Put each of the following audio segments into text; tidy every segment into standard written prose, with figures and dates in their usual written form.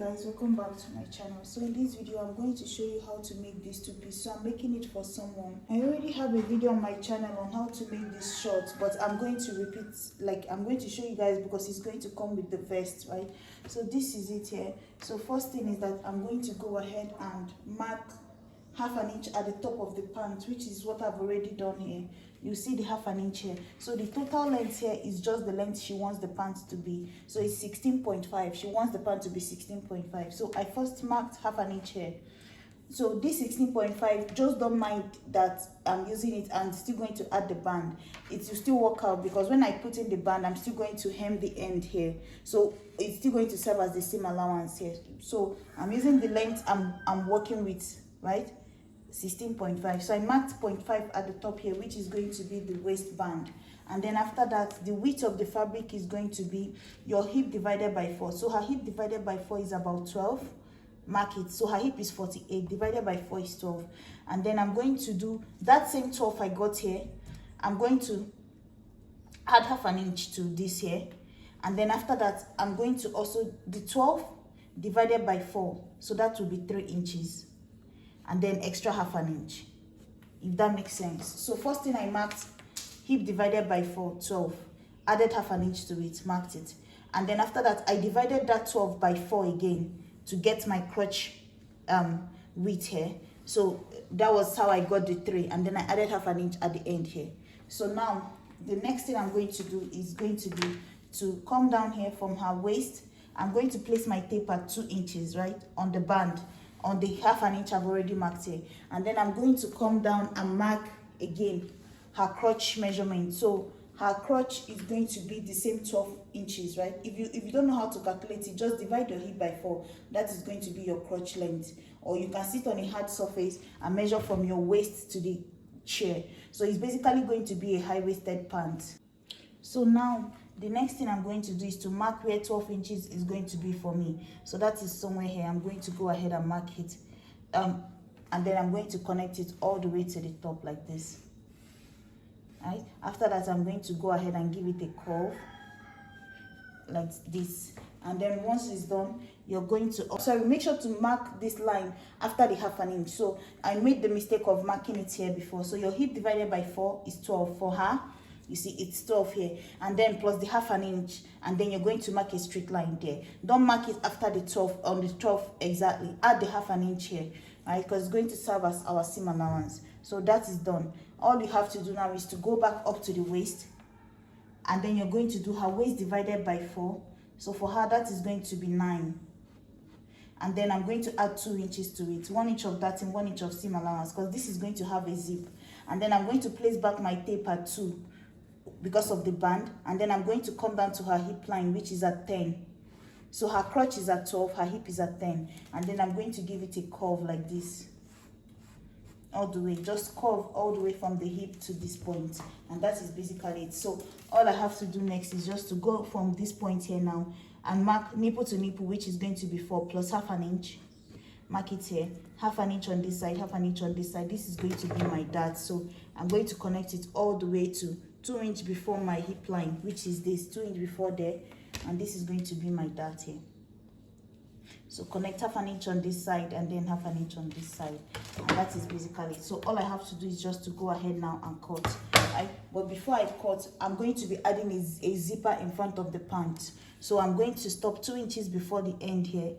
Guys, welcome back to my channel. So in this video I'm going to show you how to make this two-piece. So I'm making it for someone. I already have a video on my channel on how to make this short, but I'm going to repeat, like I'm going to show you guys because it's going to come with the vest, right? So this is it here. So first thing is that I'm going to go ahead and mark half an inch at the top of the pant, which is what I've already done here. You see the half an inch here. So the total length here is just the length she wants the pant to be. So it's 16.5. She wants the pant to be 16.5. So I first marked half an inch here. So this 16.5, just don't mind that I'm using it and still going to add the band. It will still work out because when I put in the band, I'm still going to hem the end here. So it's still going to serve as the same allowance here. So I'm using the length I'm working with, right? 16.5. So I marked 0.5 at the top here, which is going to be the waistband. And then after that, the width of the fabric is going to be your hip divided by 4. So her hip divided by 4 is about 12. Mark it. So her hip is 48, divided by 4 is 12. And then I'm going to do that same 12 I got here. I'm going to add half an inch to this here. And then after that, I'm going to also the 12 divided by 4. So that will be 3 inches. And then extra half an inch, if that makes sense. So first thing I marked, hip divided by 4, 12, added half an inch to it, marked it. And then after that, I divided that 12 by 4 again to get my crotch width here. So that was how I got the 3, and then I added half an inch at the end here. So now the next thing I'm going to do is going to be to come down here from her waist. I'm going to place my tape at 2 inches, right, on the band, on the half an inch I've already marked here. And then I'm going to come down and mark again her crotch measurement. So her crotch is going to be the same 12 inches, right? If you don't know how to calculate it, just divide your hip by 4. That is going to be your crotch length. Or you can sit on a hard surface and measure from your waist to the chair. So it's basically going to be a high-waisted pant. So now the next thing I'm going to do is to mark where 12 inches is going to be for me. So that is somewhere here. I'm going to go ahead and mark it. And then I'm going to connect it all the way to the top like this. Right? After that, I'm going to go ahead and give it a curve like this. And then once it's done, you're going to, sorry, make sure to mark this line after the half an inch. So I made the mistake of marking it here before. So your hip divided by 4 is 12 for her. You see, it's 12 here, and then plus the half an inch, and then you're going to mark a straight line there. Don't mark it after the 12, on the 12 exactly. Add the half an inch here, right? Because it's going to serve as our seam allowance. So that is done. All you have to do now is to go back up to the waist, and then you're going to do her waist divided by 4. So for her, that is going to be 9. And then I'm going to add 2 inches to it, 1 inch of that and 1 inch of seam allowance, because this is going to have a zip. And then I'm going to place back my tape at 2. Because of the band, and then I'm going to come down to her hip line, which is at 10. So her crotch is at 12, her hip is at 10, and then I'm going to give it a curve like this all the way, just curve all the way from the hip to this point, and that is basically it. So all I have to do next is just to go from this point here now and mark nipple to nipple, which is going to be 4 plus half an inch. Mark it here, half an inch on this side, half an inch on this side. This is going to be my dart, so I'm going to connect it all the way to 2 inch before my hip line, which is this 2 inch before there, and this is going to be my dart here. So connect half an inch on this side and then half an inch on this side, and that is basically it. So all I have to do is just to go ahead now and cut, right? But before I cut, I'm going to be adding a zipper in front of the pant. So I'm going to stop 2 inches before the end here,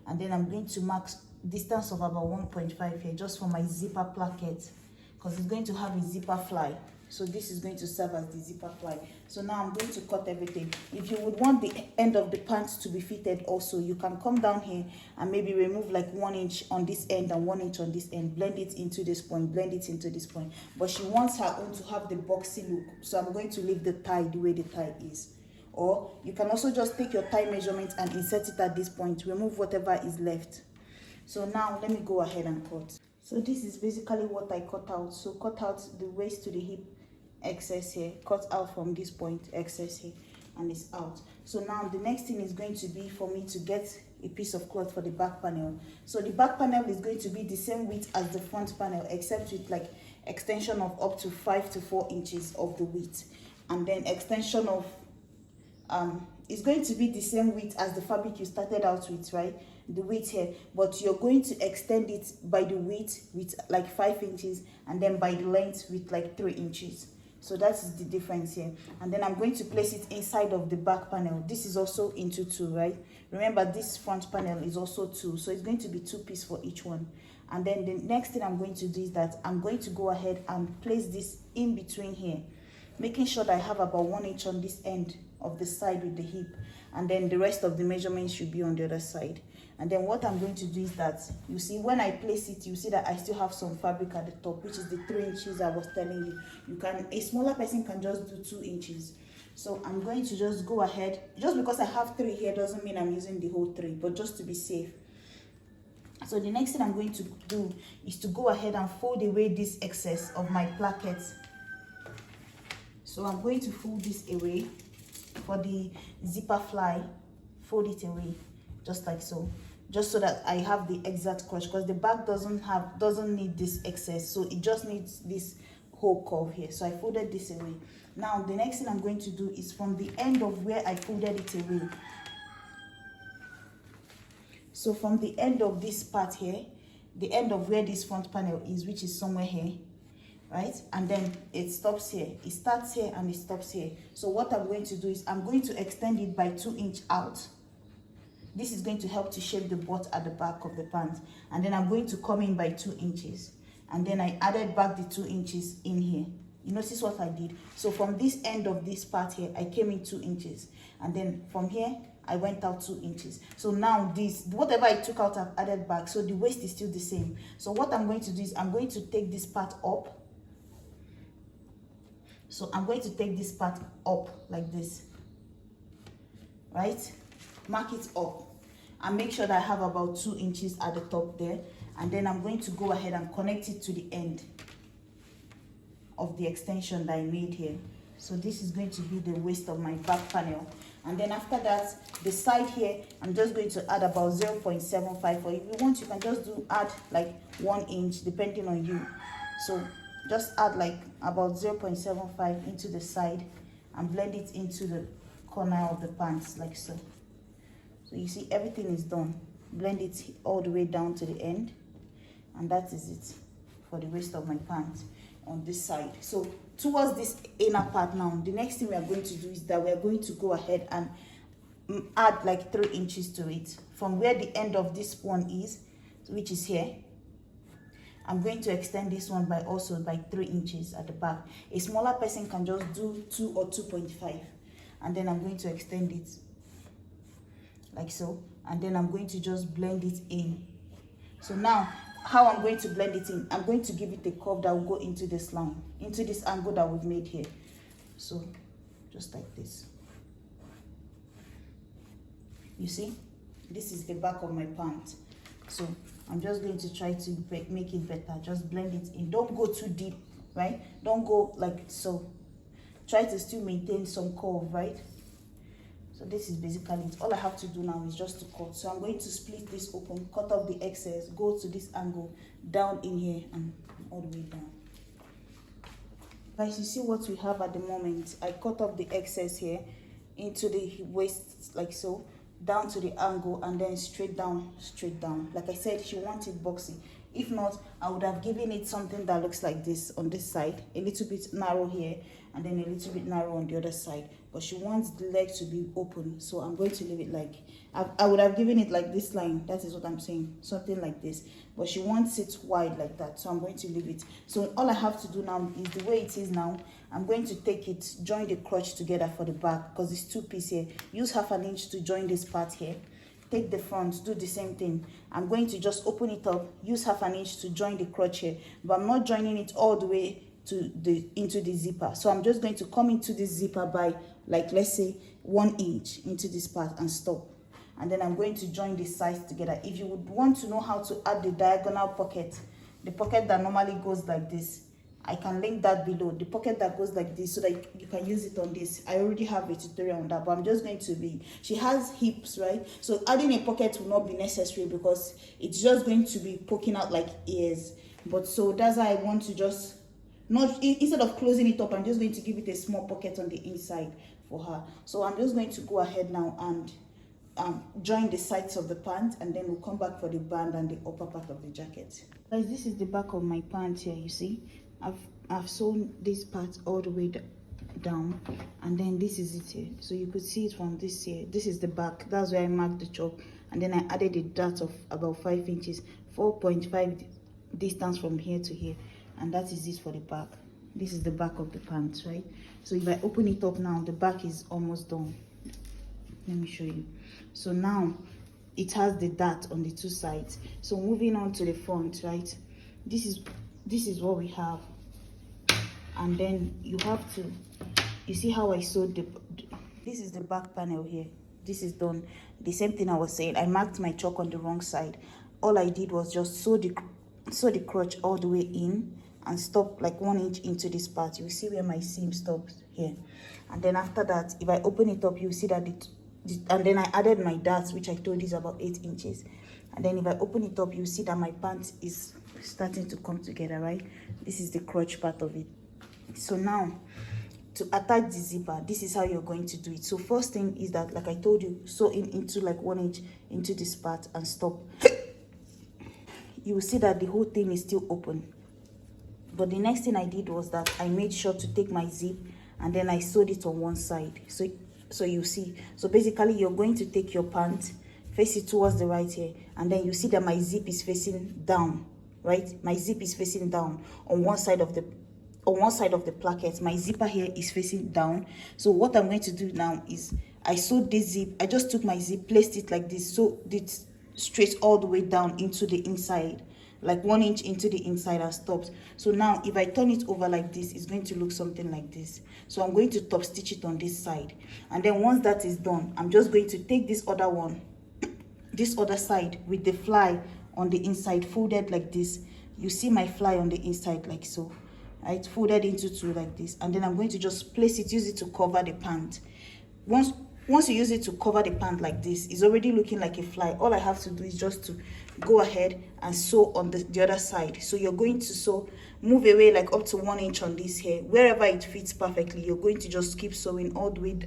and then I'm going to mark distance of about 1.5 here just for my zipper placket, because it's going to have a zipper fly. So this is going to serve as the zipper fly. So now I'm going to cut everything. If you would want the end of the pants to be fitted also, you can come down here and maybe remove like 1 inch on this end and 1 inch on this end. Blend it into this point, blend it into this point. But she wants her own to have the boxy look. So I'm going to leave the tie the way the tie is. Or you can also just take your tie measurement and insert it at this point. Remove whatever is left. So now let me go ahead and cut. So this is basically what I cut out. So cut out the waist to the hip, excess here, cut out from this point, excess here, and it's out. So now the next thing is going to be for me to get a piece of cloth for the back panel. So the back panel is going to be the same width as the front panel, except with like extension of up to 5 to 4 inches of the width, and then extension of a it's going to be the same width as the fabric you started out with, right? The width here, but you're going to extend it by the width with like 5 inches, and then by the length with like 3 inches. So that's the difference here. And then I'm going to place it inside of the back panel. This is also into 2, right? Remember, this front panel is also 2, so it's going to be 2 pieces for each one. And then the next thing I'm going to do is that I'm going to go ahead and place this in between here, making sure that I have about 1 inch on this end of the side with the hip, and then the rest of the measurements should be on the other side. And then what I'm going to do is that, you see, when I place it, you see that I still have some fabric at the top, which is the 3 inches I was telling you. You can, a smaller person can just do 2 inches. So I'm going to just go ahead, just because I have 3 here doesn't mean I'm using the whole 3, but just to be safe. So the next thing I'm going to do is to go ahead and fold away this excess of my plackets. So I'm going to fold this away. For the zipper fly, fold it away just like so, just so that I have the exact crotch, because the back doesn't need this excess, so it just needs this whole curve here. So I folded this away. Now the next thing I'm going to do is from the end of where I folded it away, so from the end of this part here, the end of where this front panel is, which is somewhere here, right? And then it stops here. It starts here and it stops here. So what I'm going to do is I'm going to extend it by 2 inches out. This is going to help to shape the butt at the back of the pants. And then I'm going to come in by 2 inches. And then I added back the 2 inches in here. You notice what I did? So from this end of this part here, I came in 2 inches. And then from here, I went out 2 inches. So now this, whatever I took out, I've added back. So the waist is still the same. So what I'm going to do is I'm going to take this part up. So I'm going to take this part up like this, right? Mark it up and make sure that I have about 2 inches at the top there. And then I'm going to go ahead and connect it to the end of the extension that I made here. So this is going to be the waist of my back panel. And then after that, the side here, I'm just going to add about 0.75, or if you want, you can just add like 1 inch depending on you. So just add like about 0.75 into the side and blend it into the corner of the pants like so. So you see everything is done. Blend it all the way down to the end, and that is it for the waist of my pants on this side. So towards this inner part now, the next thing we are going to do is that we are going to go ahead and add like 3 inches to it from where the end of this one is, which is here. I'm going to extend this one by 3 inches at the back. A smaller person can just do 2 or 2.5, and then I'm going to extend it like so, and then I'm going to just blend it in. So now how I'm going to blend it in, I'm going to give it a curve that will go into this line, into this angle that we've made here. So just like this. You see, this is the back of my pant. So I'm just going to try to make it better. Just blend it in. Don't go too deep, right? Don't go like so. Try to still maintain some curve, right? So this is basically it. All I have to do now is just to cut. So I'm going to split this open, cut off the excess, go to this angle, down in here and all the way down. Guys, you see what we have at the moment. I cut off the excess here into the waist like so, down to the angle, and then straight down. Like I said, she wanted boxy. If not, I would have given it something that looks like this on this side, a little bit narrow here and then a little bit narrow on the other side. But she wants the leg to be open, so I'm going to leave it like, I would have given it like this line. That is what I'm saying, something like this. But she wants it wide like that, so I'm going to leave it. So all I have to do now is the way it is now. I'm going to take it, join the crotch together for the back, because it's 2 pieces here. Use 1/2 inch to join this part here. Take the front, do the same thing. I'm going to just open it up, use 1/2 inch to join the crotch here, but I'm not joining it all the way into the zipper. So I'm just going to come into this zipper by, like, let's say 1 inch into this part and stop. And then I'm going to join the sides together. If you would want to know how to add the diagonal pocket, the pocket that normally goes like this, I can link that below. The pocket that goes like this, so that you can use it on this. I already have a tutorial on that, but I'm just going to be, she has hips, right? So adding a pocket will not be necessary because it's just going to be poking out like ears. But so that's why I want to just, not, instead of closing it up, I'm just going to give it a small pocket on the inside for her. So I'm just going to go ahead now and join the sides of the pant, and then we'll come back for the band and the upper part of the jacket. Guys, this is the back of my pant here. You see, I've sewn this part all the way down, and then this is it here. So you could see it from this here. This is the back. That's where I marked the chalk, and then I added a dart of about 5 inches, 4.5 distance from here to here, and that is it for the back. This is the back of the pants, right? So if I open it up now, the back is almost done. Let me show you. So now it has the dart on the 2 sides. So moving on to the front, right? This is what we have. And then you have to, you see how I sewed this is the back panel here. This is done. The same thing I was saying, I marked my chalk on the wrong side. All I did was just sew the crotch all the way in and stop like 1 inch into this part. You see where my seam stops here. And then after that, if I open it up, you see that and then I added my darts, which I told you is about 8 inches. And then if I open it up, you see that my pant is starting to come together, right? This is the crotch part of it. So now, to attach the zipper, this is how you're going to do it. So first thing is that, like I told you, sew into like 1 inch into this part and stop. You will see that the whole thing is still open. But the next thing I did was that I made sure to take my zip, and then I sewed it on one side. So you see, so basically you're going to take your pant, face it towards the right here, and then you see that my zip is facing down, right? My zip is facing down on one side of the placket. My zipper here is facing down. So what I'm going to do now is I sewed this zip. I just took my zip, placed it like this, so it straight all the way down into the inside, like 1 inch into the inside, and stopped. So now if I turn it over like this, it's going to look something like this. So I'm going to top stitch it on this side, and then once that is done, I'm just going to take this other one, this other side with the fly on the inside, folded like this. You see my fly on the inside like so, right? Folded into 2 like this, and then I'm going to just place it, use it to cover the pant. Once you use it to cover the pant like this, it's already looking like a fly. All I have to do is just to go ahead and sew on the other side. So you're going to sew, move away like up to 1 inch on this here. Wherever it fits perfectly, you're going to just keep sewing all the way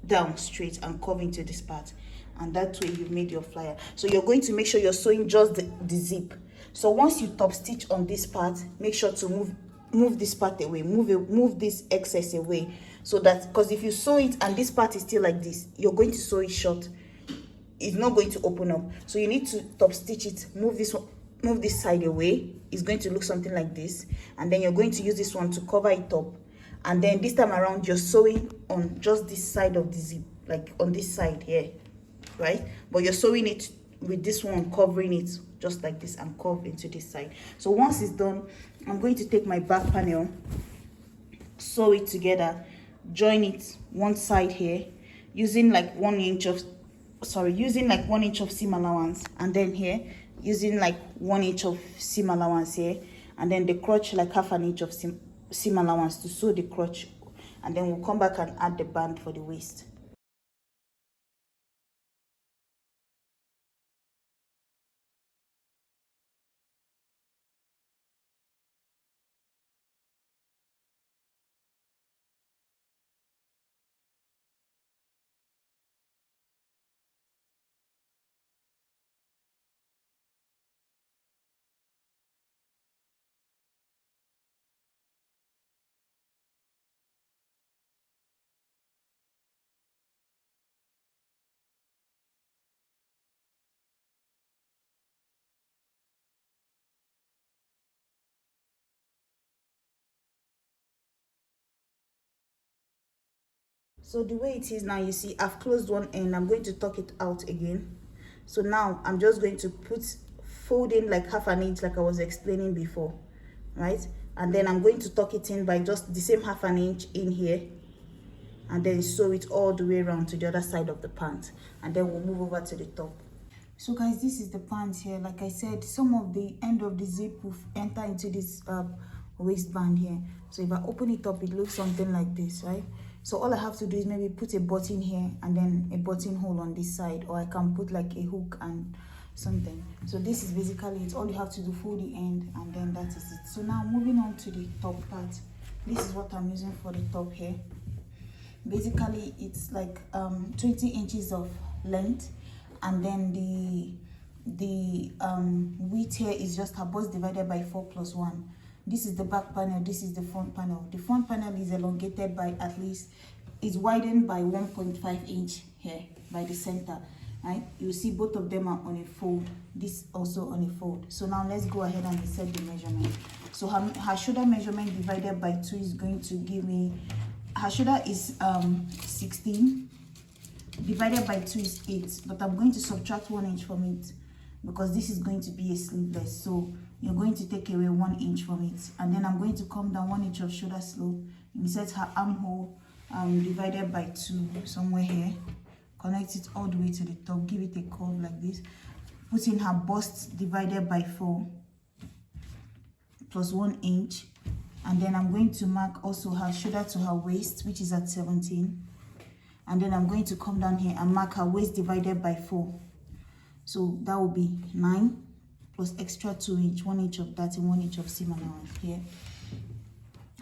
down straight and curve into this part. And that way you've made your flyer. So you're going to make sure you're sewing just the zip. So once you top stitch on this part, make sure to move this part away, move this excess away, so that, because if you sew it and this part is still like this, you're going to sew it short. It's not going to open up. So you need to top stitch it, move this side away. It's going to look something like this, and then you're going to use this one to cover it up. And then this time around, you're sewing on just this side of the zip, like on this side here, right? But you're sewing it with this one, covering it just like this, and curve into this side. So once it's done, I'm going to take my back panel, sew it together, join it one side here, using like 1 inch of seam allowance, and then here using like 1 inch of seam allowance here, and then the crotch like 1/2 inch of seam allowance to sew the crotch, and then we'll come back and add the band for the waist. So the way it is now, you see I've closed one end. I'm going to tuck it out again. So now I'm just going to fold in like 1/2 inch, like I was explaining before, right? And then I'm going to tuck it in by just the same 1/2 inch in here, and then sew it all the way around to the other side of the pant, and then we'll move over to the top. So guys, this is the pant here. Like I said, some of the end of the zip will enter into this waistband here. So if I open it up, it looks something like this, right? So all I have to do is maybe put a button here and then a buttonhole on this side, or I can put like a hook and something. So this is basically it. All you have to do, fold the end, and then that is it. So now moving on to the top part. This is what I'm using for the top here. Basically it's like 20 inches of length, and then the width here is just her bust divided by 4 plus 1. This is the back panel, this is the front panel. The front panel is elongated by at least, is widened by 1.5 inch here by the center, right? You see both of them are on a fold, this also on a fold. So now let's go ahead and set the measurement. So her shoulder measurement divided by 2 is going to give me, her shoulder is 16, divided by 2 is 8, but I'm going to subtract 1 inch from it because this is going to be a sleeveless. So you're going to take away 1 inch from it, and then I'm going to come down 1 inch of shoulder slope, insert her armhole divided by 2 somewhere here, connect it all the way to the top, give it a curve like this, put in her bust divided by 4 plus 1 inch, and then I'm going to mark also her shoulder to her waist, which is at 17, and then I'm going to come down here and mark her waist divided by 4. So that will be 9 plus extra 2 inch, 1 inch of that and 1 inch of seam allowance here.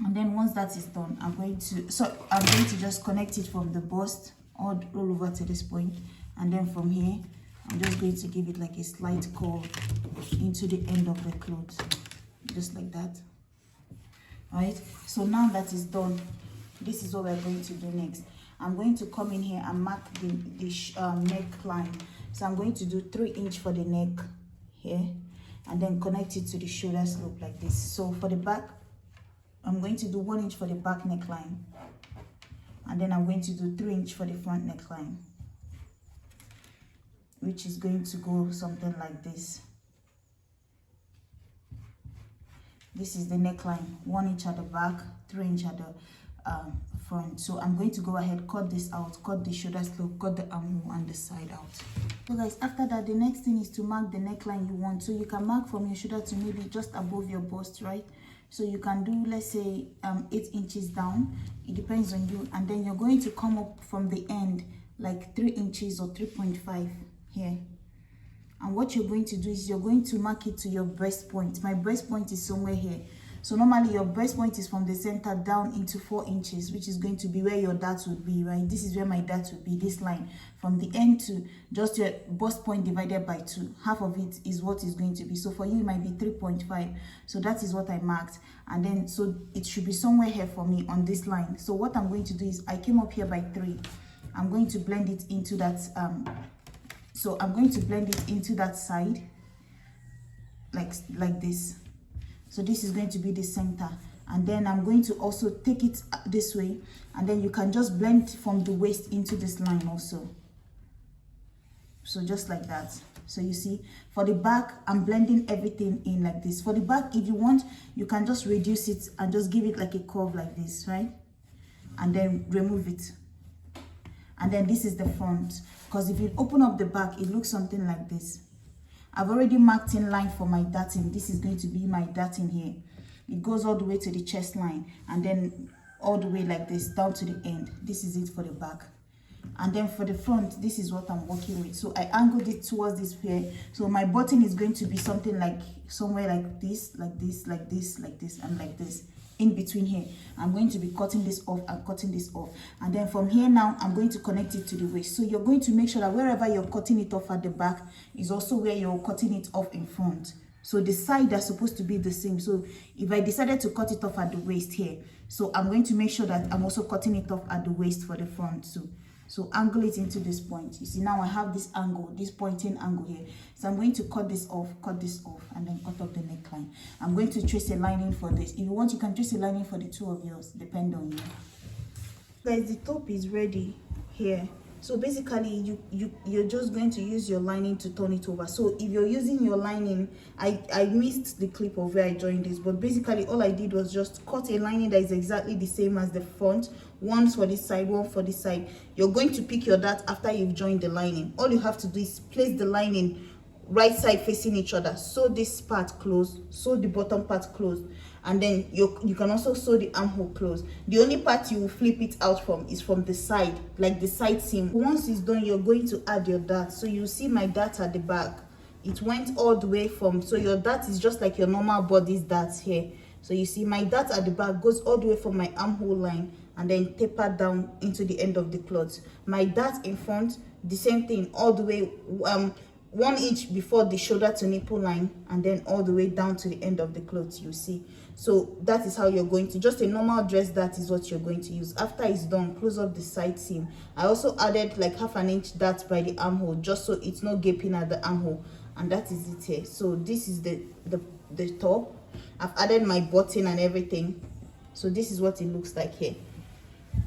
And then once that is done, I'm going to just connect it from the bust all over to this point, and then from here I'm just going to give it like a slight curve into the end of the clothes, just like that. All right, so now that is done, this is what we're going to do next. I'm going to come in here and mark the neckline. So I'm going to do 3 inch for the neck here, and then connect it to the shoulder slope like this. So for the back, I'm going to do 1 inch for the back neckline, and then I'm going to do 3 inch for the front neckline, which is going to go something like this. This is the neckline, 1 inch at the back, 3 inch at the front. So I'm going to go ahead, cut this out, cut the shoulder slope, cut the armhole and the side out. So guys, after that, the next thing is to mark the neckline you want. So you can mark from your shoulder to maybe just above your bust, right? So you can do, let's say 8 inches down, it depends on you, and then you're going to come up from the end like 3 inches or 3.5 here. And what you're going to do is you're going to mark it to your breast point. My breast point is somewhere here. So normally your breast point is from the center down into 4 inches, which is going to be where your dart would be, right? This is where my dart would be, this line. From the end to just your bust point divided by 2. Half of it is what is going to be. So for you, it might be 3.5. So that is what I marked. And then, so it should be somewhere here for me on this line. So what I'm going to do is I came up here by 3. I'm going to blend it into that, so I'm going to blend it into that side, like this. So this is going to be the center, and then I'm going to also take it this way, and then you can just blend from the waist into this line also. So just like that. So you see, for the back, I'm blending everything in like this. For the back, if you want, you can just reduce it and just give it like a curve like this, right? And then remove it. And then this is the front, because if you open up the back, it looks something like this. I've already marked in line for my darting. This is going to be my darting here. It goes all the way to the chest line, and then all the way like this down to the end. This is it for the back. And then for the front, this is what I'm working with. So I angled it towards this here. So my button is going to be something like somewhere like this, like this, like this, like this, and like this. In between here, I'm going to be cutting this off and cutting this off, and then from here now I'm going to connect it to the waist. So you're going to make sure that wherever you're cutting it off at the back is also where you're cutting it off in front. So the side are supposed to be the same. So if I decided to cut it off at the waist here, so I'm going to make sure that I'm also cutting it off at the waist for the front too. So angle it into this point. You see, now I have this angle, this pointing angle here. So I'm going to cut this off, and then cut off the neckline. I'm going to trace a lining for this. If you want, you can trace a lining for the two of yours, depend on you. Guys, the top is ready here. So basically, you're just going to use your lining to turn it over. So if you're using your lining, I missed the clip of where I joined this, but basically all I did was just cut a lining that is exactly the same as the front. One for this side, one for this side. You're going to pick your dart after you've joined the lining. All you have to do is place the lining right side facing each other. Sew this part closed, sew the bottom part closed, and then you can also sew the armhole closed. The only part you will flip it out from is from the side, like the side seam. Once it's done, you're going to add your dart. So you see my dart at the back. It went all the way from, so your dart is just like your normal body's dart here. So you see my dart at the back goes all the way from my armhole line and then taper down into the end of the cloth. My dart in front, the same thing, all the way 1 inch before the shoulder to nipple line, and then all the way down to the end of the cloth, you see. So that is how you're going to, just a normal dress dart is what you're going to use. After it's done, close up the side seam. I also added like 1/2 inch dart by the armhole, just so it's not gaping at the armhole, and that is it here. So this is the top. I've added my button and everything, so this is what it looks like here,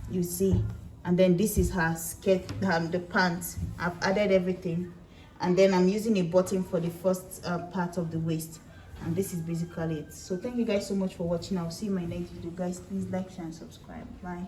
you see. And then this is her skirt, the pants. I've added everything, and then I'm using a button for the first part of the waist, and this is basically it. So thank you guys so much for watching. I'll see you in my next video, guys. Please like, share, and subscribe. Bye.